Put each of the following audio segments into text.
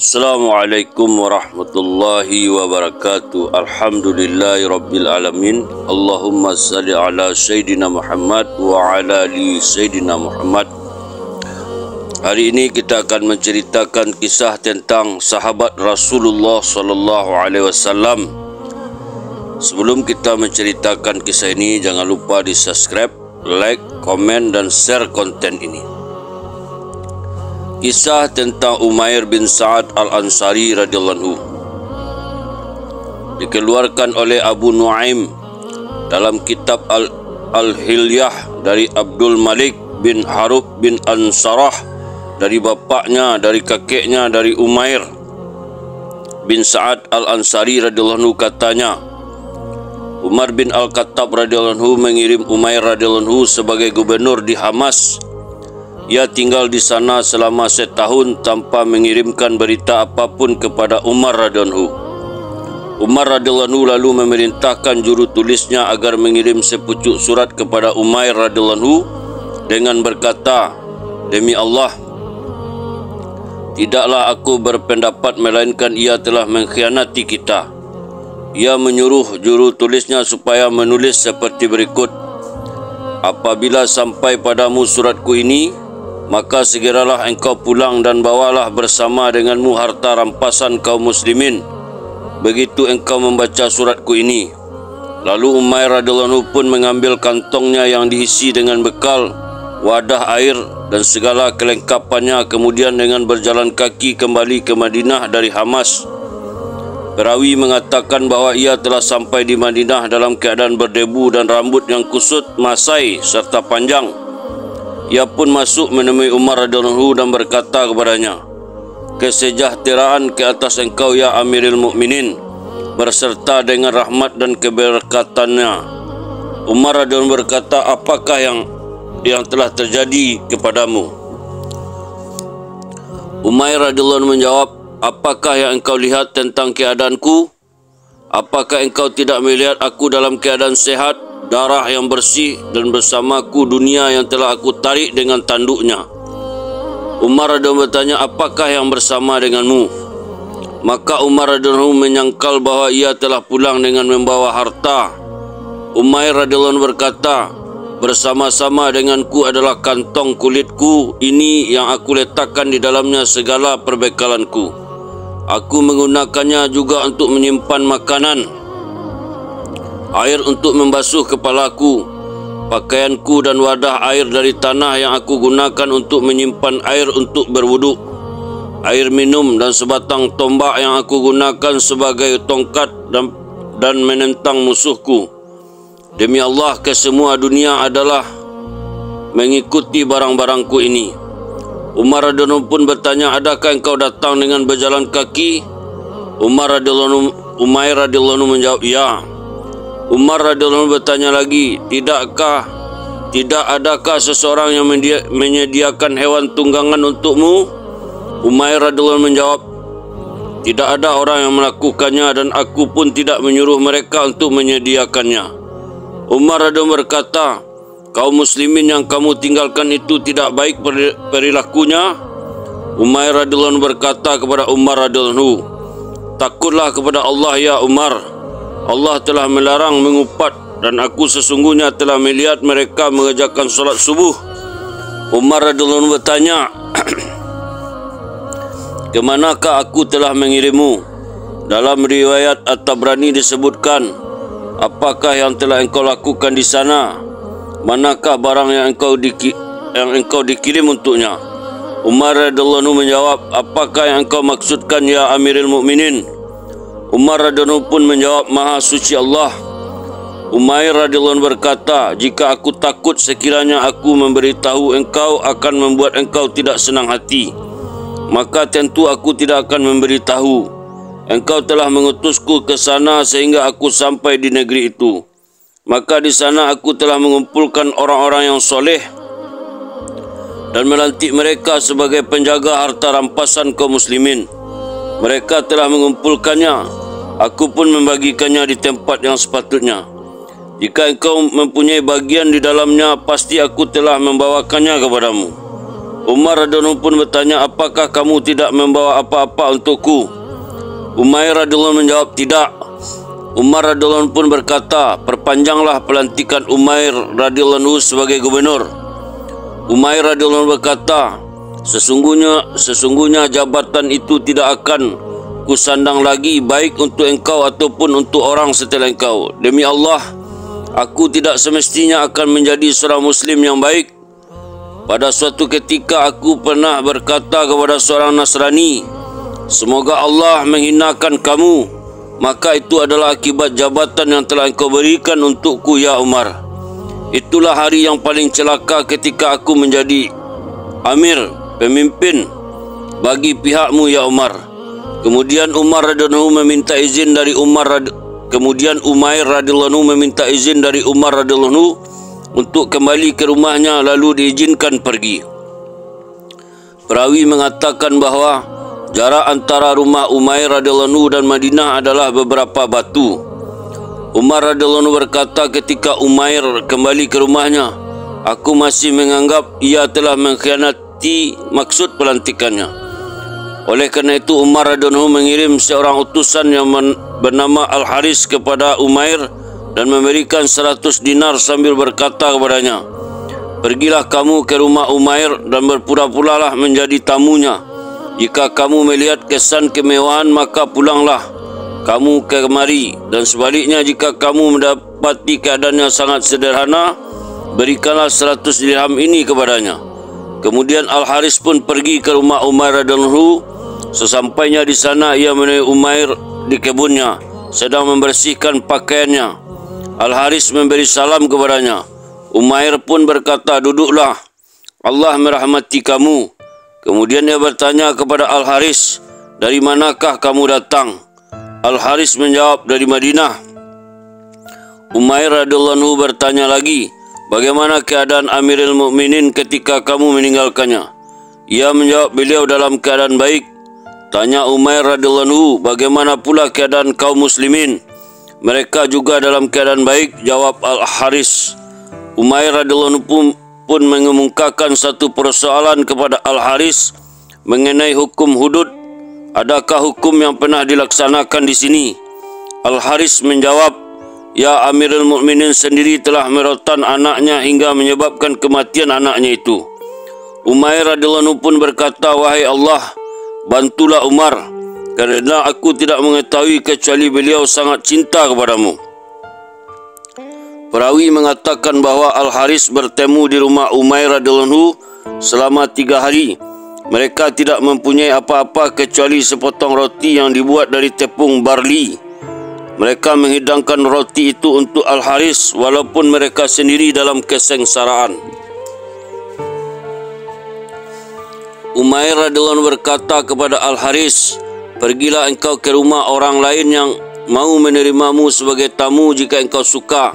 Assalamualaikum warahmatullahi wabarakatuh. Alhamdulillahi rabbil alamin. Allahumma salli ala Sayyidina Muhammad wa ala ali Sayyidina Muhammad. Hari ini kita akan menceritakan kisah tentang sahabat Rasulullah sallallahu alaihi wasallam. Sebelum kita menceritakan kisah ini, jangan lupa di subscribe, like, komen dan share konten ini. Kisah tentang Umair bin Sa'ad Al-Ansari radhiyallahu anhu dikeluarkan oleh Abu Nuaim dalam kitab Al-Hilyah dari Abdul Malik bin Harub bin Ansarah dari bapaknya, dari kakeknya, dari Umair bin Sa'ad Al-Ansari radhiyallahu anhu katanya, Umar bin Al-Khattab radhiyallahu anhu mengirim Umair radhiyallahu anhu sebagai gubernur di Hamas. Ia tinggal di sana selama setahun tanpa mengirimkan berita apapun kepada Umar radhiyallahu anhu. Umar radhiyallahu anhu lalu memerintahkan juru tulisnya agar mengirim sepucuk surat kepada Umair radhiyallahu anhu dengan berkata, "Demi Allah, tidaklah aku berpendapat melainkan ia telah mengkhianati kita." Ia menyuruh juru tulisnya supaya menulis seperti berikut, "Apabila sampai padamu suratku ini, maka segeralah engkau pulang dan bawalah bersama denganmu harta rampasan kaum muslimin. Begitu engkau membaca suratku ini." Lalu Umair radhiyallahu anhu pun mengambil kantongnya yang diisi dengan bekal, wadah air dan segala kelengkapannya, kemudian dengan berjalan kaki kembali ke Madinah dari Hamas. Perawi mengatakan bahawa ia telah sampai di Madinah dalam keadaan berdebu dan rambut yang kusut, masai serta panjang. Ia pun masuk menemui Umar radhiyallahu anhu dan berkata kepadanya, "Kesejahteraan ke atas engkau ya Amirul Mukminin, berserta dengan rahmat dan keberkatannya." Umar radhiyallahu anhu berkata, "Apakah yang telah terjadi kepadamu?" Umair radhiyallahu anhu menjawab, "Apakah yang engkau lihat tentang keadaanku? Apakah engkau tidak melihat aku dalam keadaan sehat, darah yang bersih dan bersamaku dunia yang telah aku tarik dengan tanduknya?" Umar radhiyallahu anhu bertanya, "Apakah yang bersama denganmu?" Maka Umar radhiyallahu anhu menyangkal bahawa ia telah pulang dengan membawa harta. Umair radhiyallahu anhu berkata, "Bersama-sama denganku adalah kantong kulitku ini yang aku letakkan di dalamnya segala perbekalanku. Aku menggunakannya juga untuk menyimpan makanan, air untuk membasuh kepalaku, pakaianku dan wadah air dari tanah yang aku gunakan untuk menyimpan air untuk berwuduk, air minum dan sebatang tombak yang aku gunakan sebagai tongkat dan menentang musuhku. Demi Allah, kesemua dunia adalah mengikuti barang-barangku ini." Umar radhiyallahu anhu pun bertanya, "Adakah engkau datang dengan berjalan kaki?" Umair radhiyallahu anhu menjawab, "Ya." Umar radhiyallahu anhu bertanya lagi, Tidak adakah seseorang yang menyediakan hewan tunggangan untukmu?" Umair radhiyallahu anhu menjawab, "Tidak ada orang yang melakukannya dan aku pun tidak menyuruh mereka untuk menyediakannya." Umar radhiyallahu anhu berkata, "Kaum muslimin yang kamu tinggalkan itu tidak baik perilakunya?" Umair radhiyallahu anhu berkata kepada Umar radhiyallahu anhu, "Takutlah kepada Allah ya Umar. Allah telah melarang mengupat dan aku sesungguhnya telah melihat mereka mengerjakan solat subuh." Umar radhiyallahu anhu bertanya, "Kemanakah aku telah mengirimmu?" Dalam riwayat At-Tabrani disebutkan, "Apakah yang telah engkau lakukan di sana? Manakah barang yang engkau dikirim untuknya?" Umar radhiyallahu anhu menjawab, "Apakah yang engkau maksudkan ya Amirul Mukminin?" Umar radhiyallahu anhu pun menjawab, "Maha suci Allah." Umair radhiyallahu anhu berkata, "Jika aku takut sekiranya aku memberitahu engkau akan membuat engkau tidak senang hati, maka tentu aku tidak akan memberitahu. Engkau telah mengutusku ke sana sehingga aku sampai di negeri itu. Maka di sana aku telah mengumpulkan orang-orang yang soleh dan melantik mereka sebagai penjaga harta rampasan kaum muslimin. Mereka telah mengumpulkannya, aku pun membagikannya di tempat yang sepatutnya. Jika engkau mempunyai bagian di dalamnya, pasti aku telah membawakannya kepadamu." Umar radhiyallahu anhu pun bertanya, apakah kamu tidak membawa apa-apa untukku? Umair radhiyallahu anhu menjawab, tidak. Umar radhiyallahu anhu pun berkata, perpanjanglah pelantikan Umair radhiyallahu anhu sebagai gubernur. Umair radhiyallahu anhu berkata, sesungguhnya jabatan itu tidak akan kusandang lagi, baik untuk engkau ataupun untuk orang setelah engkau. Demi Allah, aku tidak semestinya akan menjadi seorang Muslim yang baik. Pada suatu ketika aku pernah berkata kepada seorang Nasrani, semoga Allah menghinakan kamu. Maka itu adalah akibat jabatan yang telah engkau berikan untukku, ya Umar. Itulah hari yang paling celaka ketika aku menjadi amir, pemimpin bagi pihakmu, ya Umar. Kemudian Umair radhiyallahu anhu meminta izin dari Umar radhiyallahu anhu untuk kembali ke rumahnya, lalu diizinkan pergi. Perawi mengatakan bahawa jarak antara rumah Umair radhiyallahu anhu dan Madinah adalah beberapa batu. Umar radhiyallahu anhu berkata ketika Umair kembali ke rumahnya, aku masih menganggap ia telah mengkhianati maksud pelantikannya. Oleh kerana itu Umar radhiyallahu anhu mengirim seorang utusan yang bernama Al-Haris kepada Umair dan memberikan 100 dinar sambil berkata kepadanya, pergilah kamu ke rumah Umair dan berpura-puralah menjadi tamunya. Jika kamu melihat kesan kemewahan, maka pulanglah kamu kemari, dan sebaliknya jika kamu mendapati keadaannya sangat sederhana, berikanlah 100 dirham ini kepadanya. Kemudian Al-Haris pun pergi ke rumah Umair radhiyallahu anhu. Sesampainya di sana, ia menemui Umair di kebunnya sedang membersihkan pakaiannya. Al-Haris memberi salam kepadanya. Umair pun berkata, duduklah, Allah merahmati kamu. Kemudian dia bertanya kepada Al-Haris, dari manakah kamu datang? Al-Haris menjawab, dari Madinah. Umair radhiyallahu anhu bertanya lagi, bagaimana keadaan Amirul Mukminin ketika kamu meninggalkannya? Ia menjawab, beliau dalam keadaan baik. Tanya Umair radhiyallahu anhu, bagaimana pula keadaan kaum muslimin? Mereka juga dalam keadaan baik, jawab Al-Haris. Umair radhiyallahu anhu pun mengemukakan satu persoalan kepada Al-Haris mengenai hukum hudud. Adakah hukum yang pernah dilaksanakan di sini? Al-Haris menjawab, ya Amirul Mukminin sendiri telah merotan anaknya hingga menyebabkan kematian anaknya itu. Umair radhiyallahu anhu pun berkata, wahai Allah, bantulah Umar, kerana aku tidak mengetahui kecuali beliau sangat cinta kepadamu. Perawi mengatakan bahawa Al-Haris bertemu di rumah Umair radhiyallahu anhu selama 3 hari. Mereka tidak mempunyai apa-apa kecuali sepotong roti yang dibuat dari tepung barli. Mereka menghidangkan roti itu untuk Al-Haris walaupun mereka sendiri dalam kesengsaraan. Umair radhiyallahu anhu berkata kepada Al-Haris, pergilah engkau ke rumah orang lain yang mau menerimamu sebagai tamu jika engkau suka.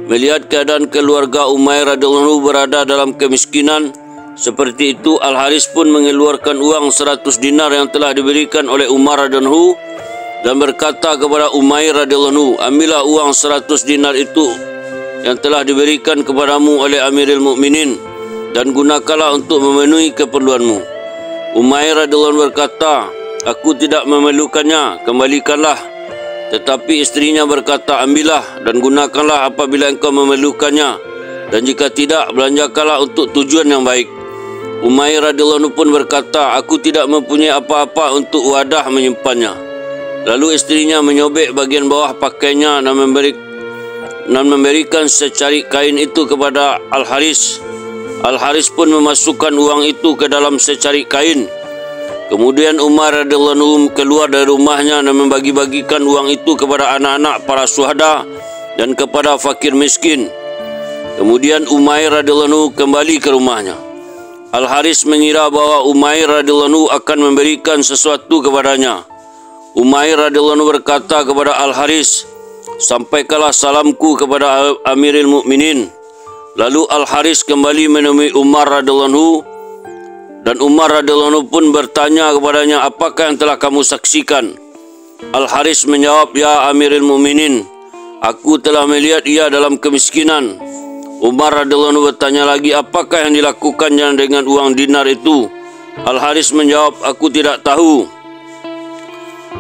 Melihat keadaan keluarga Umair radhiyallahu anhu berada dalam kemiskinan seperti itu, Al-Haris pun mengeluarkan uang 100 dinar yang telah diberikan oleh Umar radhiyallahu anhu dan berkata kepada Umair radhiyallahu anhu, ambillah uang 100 dinar itu yang telah diberikan kepadamu oleh Amirul Mukminin dan gunakanlah untuk memenuhi keperluanmu. Umair radhiyallahu anhu berkata, aku tidak memerlukannya, kembalikanlah. Tetapi istrinya berkata, ambillah dan gunakanlah apabila engkau memerlukannya, dan jika tidak, belanjakanlah untuk tujuan yang baik. Umair radhiyallahu anhu pun berkata, aku tidak mempunyai apa-apa untuk wadah menyimpannya. Lalu istrinya menyobek bagian bawah pakaiannya dan memberikan secari kain itu kepada Al-Haris. Al-Haris pun memasukkan uang itu ke dalam secari kain. Kemudian Umar radhiyallahu anhu keluar dari rumahnya dan membagi-bagikan uang itu kepada anak-anak para syuhada dan kepada fakir miskin. Kemudian Umair radhiyallahu anhu kembali ke rumahnya. Al-Haris mengira bahawa Umair radhiyallahu anhu akan memberikan sesuatu kepadanya. Umair radhiyallahu anhu berkata kepada Al-Haris, sampaikanlah salamku kepada Amirul Mukminin. Lalu Al-Haris kembali menemui Umar radhiyallahu anhu dan Umar radhiyallahu anhu pun bertanya kepadanya, apakah yang telah kamu saksikan? Al-Haris menjawab, ya Amirul Mukminin, aku telah melihat ia dalam kemiskinan. Umar radhiyallahu anhu bertanya lagi, apakah yang dilakukannya dengan uang dinar itu? Al-Haris menjawab, aku tidak tahu.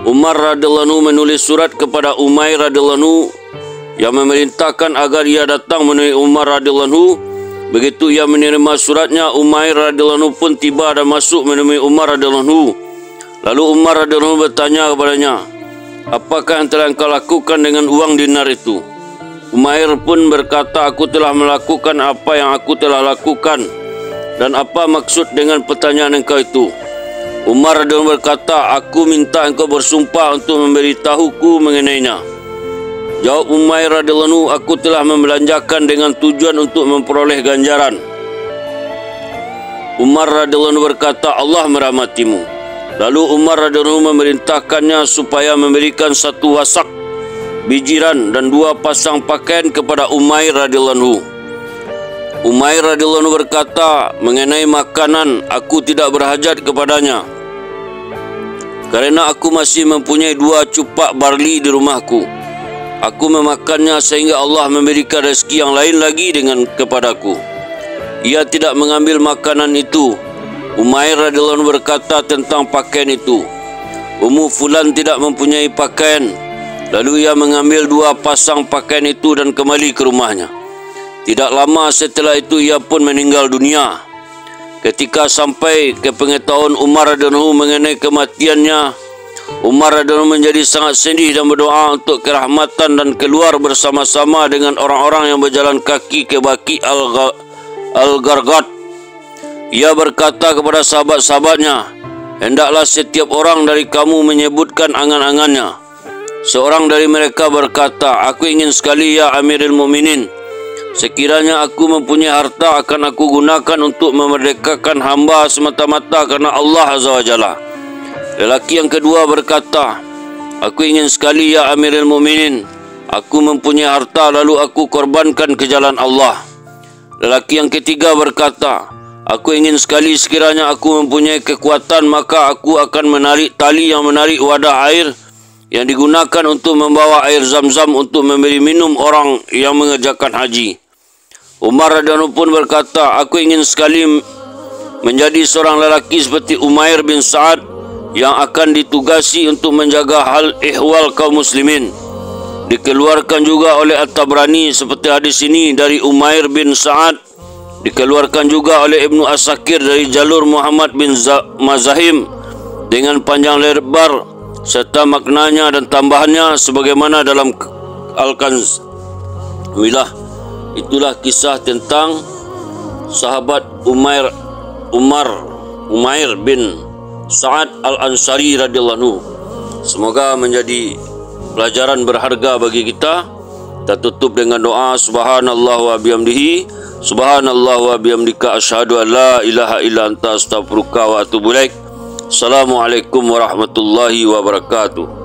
Umar radhiyallahu anhu menulis surat kepada Umair radhiyallahu anhu yang memerintahkan agar ia datang menemui Umar radhiyallahu anhu. Begitu ia menerima suratnya, Umair radhiyallahu anhu pun tiba dan masuk menemui Umar radhiyallahu anhu. Lalu Umar radhiyallahu anhu bertanya kepadanya, apakah yang telah engkau lakukan dengan uang dinar itu? Umair pun berkata, aku telah melakukan apa yang aku telah lakukan. Dan apa maksud dengan pertanyaan engkau itu? Umar radhiyallahu anhu berkata, aku minta engkau bersumpah untuk memberitahuku mengenainya. Jawab Umair radhiyallahu anhu, aku telah membelanjakan dengan tujuan untuk memperoleh ganjaran. Umar radhiyallahu anhu berkata, Allah merahmatimu. Lalu Umar radhiyallahu anhu memerintahkannya supaya memberikan satu wasak bijiran dan 2 pasang pakaian kepada Umair radhiyallahu anhu. Umair radhiyallahu anhu berkata, mengenai makanan aku tidak berhajat kepadanya, kerana aku masih mempunyai 2 cupak barli di rumahku. Aku memakannya sehingga Allah memberikan rezeki yang lain lagi kepadaku. Ia tidak mengambil makanan itu. Umair radhiyallahu anhu berkata tentang pakaian itu, Ummu Fulan tidak mempunyai pakaian. Lalu ia mengambil 2 pasang pakaian itu dan kembali ke rumahnya. Tidak lama setelah itu ia pun meninggal dunia. Ketika sampai ke pengetahuan Umar radhiyallahu anhu mengenai kematiannya, Umar radhiyallahu anhu menjadi sangat sedih dan berdoa untuk kerahmatan dan keluar bersama-sama dengan orang-orang yang berjalan kaki ke Baqi Al-Gharqad. Ia berkata kepada sahabat-sahabatnya, hendaklah setiap orang dari kamu menyebutkan angan-angannya. Seorang dari mereka berkata, aku ingin sekali ya Amirul Mukminin, sekiranya aku mempunyai harta akan aku gunakan untuk memerdekakan hamba semata-mata karena Allah Azza wa Jalla. Lelaki yang kedua berkata, aku ingin sekali ya Amirul Mukminin, aku mempunyai harta lalu aku korbankan ke jalan Allah. Lelaki yang ketiga berkata, aku ingin sekali sekiranya aku mempunyai kekuatan maka aku akan menarik tali yang menarik wadah air yang digunakan untuk membawa air zam-zam untuk memberi minum orang yang mengerjakan haji. Umar radhiyallahu anhu pun berkata, aku ingin sekali menjadi seorang lelaki seperti Umair bin Sa'ad yang akan ditugasi untuk menjaga hal ihwal kaum muslimin. Dikeluarkan juga oleh At-Tabrani seperti hadis ini dari Umair bin Sa'ad. Dikeluarkan juga oleh Ibnu Asakir dari jalur Muhammad bin Mazahim dengan panjang lebar serta maknanya dan tambahannya sebagaimana dalam Al-Kanz. Itulah kisah tentang sahabat Umair bin Sa'ad Al-Ansari radhiyallahu anhu. Semoga menjadi pelajaran berharga bagi kita. Kita tutup dengan doa, subhanallah wa bihamdihi, subhanallah wa bihamdika, asyhadu an la ilaha illa anta, astaghfiruka wa atubu ilaik. Assalamualaikum warahmatullahi wabarakatuh.